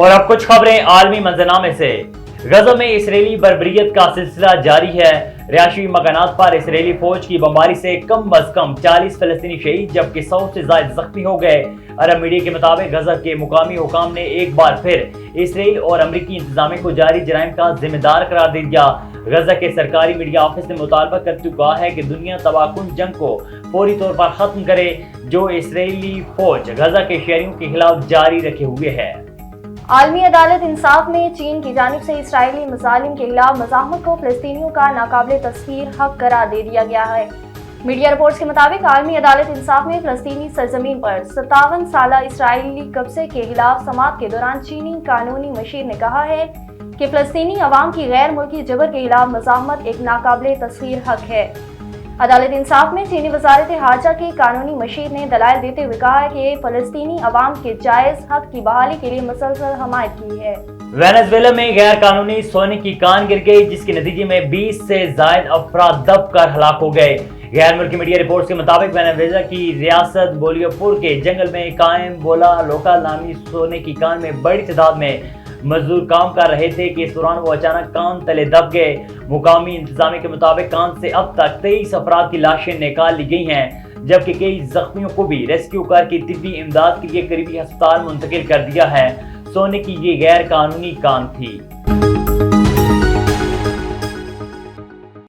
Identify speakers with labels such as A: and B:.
A: اور اب کچھ خبریں عالمی منظرنامے سے۔ غزہ میں اسرائیلی بربریت کا سلسلہ جاری ہے۔ رہائشی مکانات پر اسرائیلی فوج کی بمباری سے کم از کم 40 فلسطینی شہید جبکہ 100 سے زائد زخمی ہو گئے۔ عرب میڈیا کے مطابق غزہ کے مقامی حکام نے ایک بار پھر اسرائیل اور امریکی انتظامیہ کو جاری جرائم کا ذمہ دار قرار دے دیا۔ غزہ کے سرکاری میڈیا آفس نے مطالبہ کرتے ہوئے کہا ہے کہ دنیا تباہ کن جنگ کو فوری طور پر ختم کرے جو اسرائیلی فوج غزہ کے شہریوں کے خلاف جاری رکھے ہوئے ہے۔
B: عالمی عدالت انصاف میں چین کی جانب سے اسرائیلی مظالم کے خلاف مزاحمت کو فلسطینیوں کا ناقابل تسخیر حق قرار دے دیا گیا ہے۔ میڈیا رپورٹس کے مطابق عالمی عدالت انصاف میں فلسطینی سرزمین پر 57 سالہ اسرائیلی قبضے کے خلاف سماعت کے دوران چینی قانونی مشیر نے کہا ہے کہ فلسطینی عوام کی غیر ملکی جبر کے خلاف مزاحمت ایک ناقابل تسخیر حق ہے۔ عدالت انصاف میں چینی وزارت خارجہ کے قانونی مشیر نے دلائل دیتے ہوئے کہا ہے کہ فلسطینی عوام کے جائز حق کی بحالی کے لیے مسلسل حمایت کی ہے۔
A: وینزویلا میں غیر قانونی سونے کی کان گر گئی جس کے نتیجے میں 20 سے زائد افراد دب کر ہلاک ہو گئے۔ غیر ملکی میڈیا رپورٹس کے مطابق وینزویلا کی ریاست بولیوپور کے جنگل میں قائم بولا لوکا نامی سونے کی کان میں بڑی تعداد میں مزدور کام کر رہے تھے کہ اس دوران وہ اچانک کان تلے دب گئے۔ مقامی انتظامیہ کے مطابق کان سے اب تک 23 افراد کی لاشیں نکال لی گئی ہیں جبکہ کئی زخمیوں کو بھی ریسکیو کر کے طبی امداد کے لیے قریبی ہسپتال منتقل کر دیا ہے۔ سونے کی یہ غیر قانونی کان تھی۔